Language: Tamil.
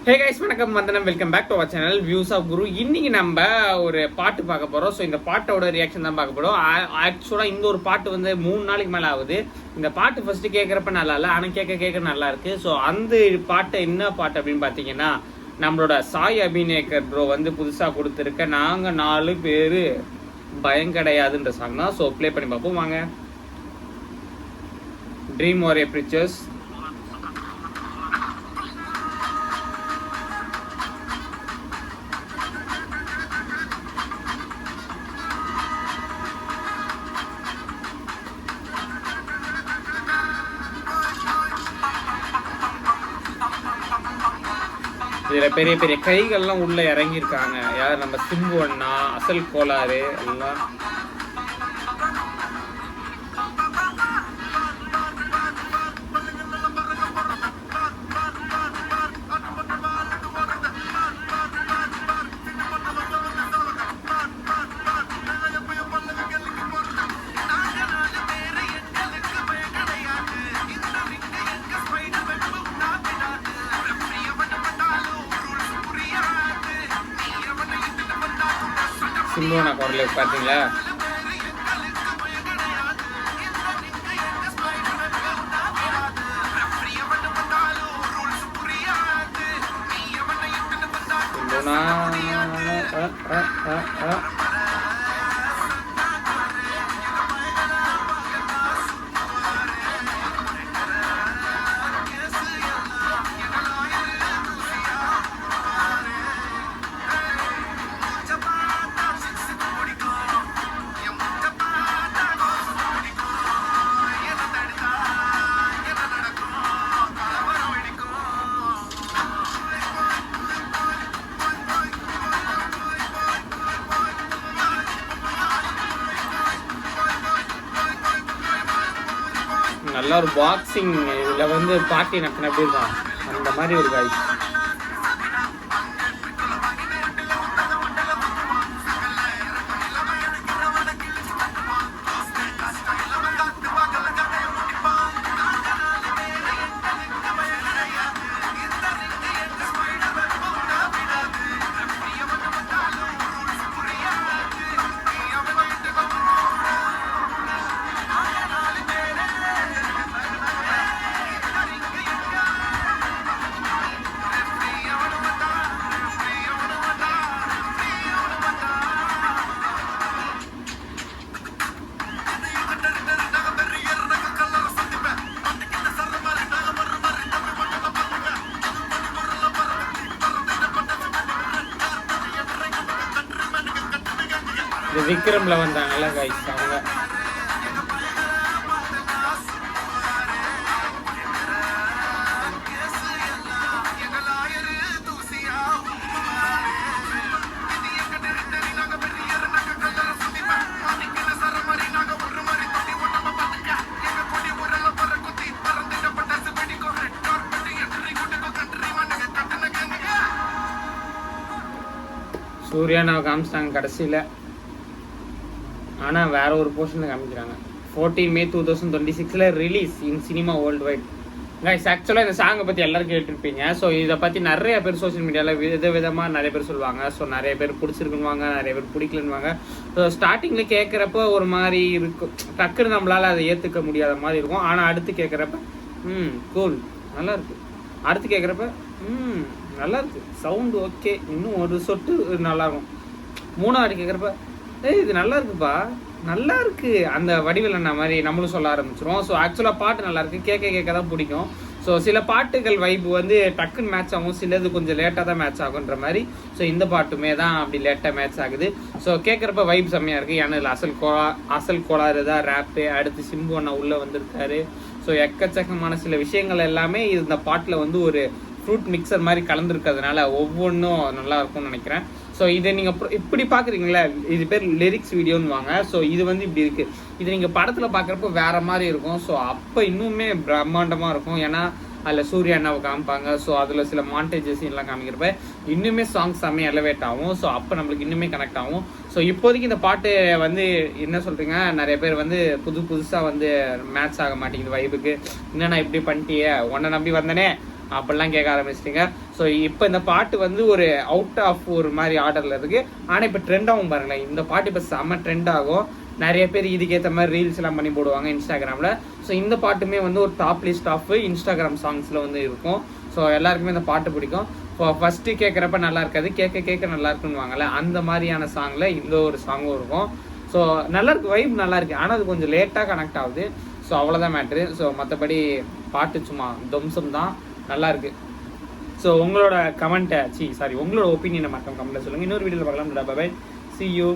ஹே கைஸ், வணக்கம், வந்தனம், welcome back to our channel views of Guru. இன்னைக்கு நம்ம ஒரு பாட்டு பார்க்க போகிறோம். ஸோ இந்த பாட்டோட ரியாக்ஷன் தான் பார்க்க போகிறோம். ஆக்சுவலாக இந்த ஒரு பாட்டு வந்து 3 நாளைக்கு மேலே ஆகுது. இந்த பாட்டு ஃபர்ஸ்ட் கேட்குறப்ப நல்லா இல்லை, ஆனால் கேட்க நல்லா இருக்கு. ஸோ அந்த பாட்டை என்ன பாட்டு அப்படின்னு பார்த்தீங்கன்னா, நம்மளோட சாய் அபிநேக்கர் ப்ரோ வந்து புதுசாக கொடுத்துருக்க நாங்கள் 4 பேர் பயம் கிடையாதுன்ற சாங் தான். ஸோ ப்ளே பண்ணி பார்ப்போம் வாங்க. Dream Warrior Pictures. இதில் பெரிய பெரிய கைகள்லாம் உள்ளே இறங்கியிருக்காங்க. யார்? நம்ம சிம்பு அண்ணா, அசல் கோளாறு எல்லாம். சிம்புவனா குரல் பார்த்தீங்களா? சிம்புவனா நல்ல ஒரு பாக்ஸிங் இதில் வந்து பாட்டி நட்டின எப்படி இருக்கும் அந்த மாதிரி ஒரு காய். விக்ரம்ல வந்தாங்கல்ல கைஸ், அவங்க சூர்யா நான் காமிச்சிட்டாங்க கடைசியில். ஆனால் வேற ஒரு போர்ஷனில் காமிக்கிறாங்க. 14 May 2026 release in cinema world wide. Guys, ஆக்சுவலாக இந்த சாங்கை பற்றி எல்லாரும் கேட்டிருப்பீங்க. ஸோ இதை பற்றி நிறைய பேர் சோஷியல் மீடியாவில் விதமாக நிறைய பேர் சொல்லுவாங்க. ஸோ நிறைய பேர் பிடிச்சிருக்குன்னுவாங்க, நிறைய பேர் பிடிக்கலன்னுவாங்க. ஸோ ஸ்டார்டிங்கில் கேட்குறப்ப ஒரு மாதிரி இருக்கும், டக்குன்னு நம்மளால் அதை ஏற்றுக்க முடியாத மாதிரி இருக்கும். ஆனால் அடுத்து கேட்குறப்ப கூல், நல்லா இருக்கு. அடுத்து கேட்குறப்ப நல்லா இருக்கு, சவுண்டு ஓகே, இன்னும் ஒரு சொட்டு நல்லாயிருக்கும். 3வது கேட்குறப்ப இது நல்லா இருக்குப்பா, நல்லா இருக்கு, அந்த வடிவில் என்ன மாதிரி நம்மளும் சொல்ல ஆரம்பிச்சிருவோம். ஸோ ஆக்சுவலாக பாட்டு நல்லா இருக்கு, கேட்க தான் பிடிக்கும். ஸோ சில பாட்டுகள் வைப்பு வந்து டக்குன்னு மேட்ச் ஆகும், சிலது கொஞ்சம் லேட்டாக தான் மேட்ச் ஆகுன்ற மாதிரி. ஸோ இந்த பாட்டுமே தான் அப்படி லேட்டாக மேட்ச் ஆகுது. ஸோ கேட்குறப்ப வைப் செம்மையாக இருக்குது. ஏன்னா இதில் அசல் கோளாறு தான் ரேப்பு. அடுத்து சிம்பு அண்ணா உள்ளே வந்திருக்காரு. ஸோ எக்கச்சக்கமான சில விஷயங்கள் எல்லாமே இந்த பாட்டில் வந்து ஒரு ஃப்ரூட் மிக்சர் மாதிரி கலந்துருக்கிறதுனால ஒவ்வொன்றும் நல்லா இருக்கும்னு நினைக்கிறேன். ஸோ இதை நீங்கள் இப்படி பார்க்குறீங்களா, இது பேர் லிரிக்ஸ் வீடியோன்னு வாங்க. ஸோ இது வந்து இப்படி இருக்குது. இது நீங்கள் படத்தில் பார்க்குறப்போ வேறு மாதிரி இருக்கும். ஸோ அப்போ இன்னுமே பிரம்மாண்டமாக இருக்கும். ஏன்னா அதில் சூர்யா அண்ணாவை காமிப்பாங்க. ஸோ அதில் சில மாண்டேஜஸ் எல்லாம் காமிக்கிறப்ப இன்னுமே சாங்ஸ் செம்மையாக எலவேட் ஆகும். ஸோ அப்போ நம்மளுக்கு இன்னுமே கனெக்ட் ஆகும். ஸோ இப்போதைக்கு இந்த பாட்டு வந்து என்ன சொல்கிறீங்க, நிறைய பேர் வந்து புதுசாக வந்து மேட்ச் ஆக மாட்டேங்குது வைபுக்கு. என்னன்னா இப்படி பண்ணிட்டியே, உன்னை நம்பி வந்தனே அப்படிலாம் கேட்க ஆரம்பிச்சிட்டிங்க. ஸோ இப்போ இந்த பாட்டு வந்து ஒரு அவுட் ஆஃப் ஒரு மாதிரி ஆர்டரில் இருக்குது. ஆனால் இப்போ ட்ரெண்ட் ஆகும் பாருங்களேன். இந்த பாட்டு இப்போ செம்ம ட்ரெண்ட் ஆகும். நிறைய பேர் இதுக்கேற்ற மாதிரி ரீல்ஸ் எல்லாம் பண்ணி போடுவாங்க இன்ஸ்டாகிராமில். ஸோ இந்த பாட்டுமே வந்து ஒரு டாப் லிஸ்ட் ஆஃப் இன்ஸ்டாகிராம் சாங்ஸில் வந்து இருக்கும். ஸோ எல்லாருக்குமே இந்த பாட்டு பிடிக்கும். இப்போ ஃபஸ்ட்டு கேட்குறப்ப நல்லா இருக்காது, கேட்க கேட்க நல்லா இருக்குன்னு வாங்கல, அந்த மாதிரியான சாங்கில் இந்த ஒரு சாங்கும் இருக்கும். ஸோ நல்லாயிருக்கு, வைப் நல்லா இருக்குது. ஆனால் அது கொஞ்சம் லேட்டாக கனெக்ட் ஆகுது. ஸோ அவ்வளோதான் மேட்ரு. ஸோ மற்றபடி பாட்டு சும்மா தம்சம் தான், நல்லாயிருக்கு. ஸோ உங்களோட கமெண்ட்டை உங்களோட ஒப்பீனியனை மட்டும் கமெண்ட்டில் சொல்லுங்கள். இன்னொரு வீடியோவில் பார்க்கலாம். Bye, see you.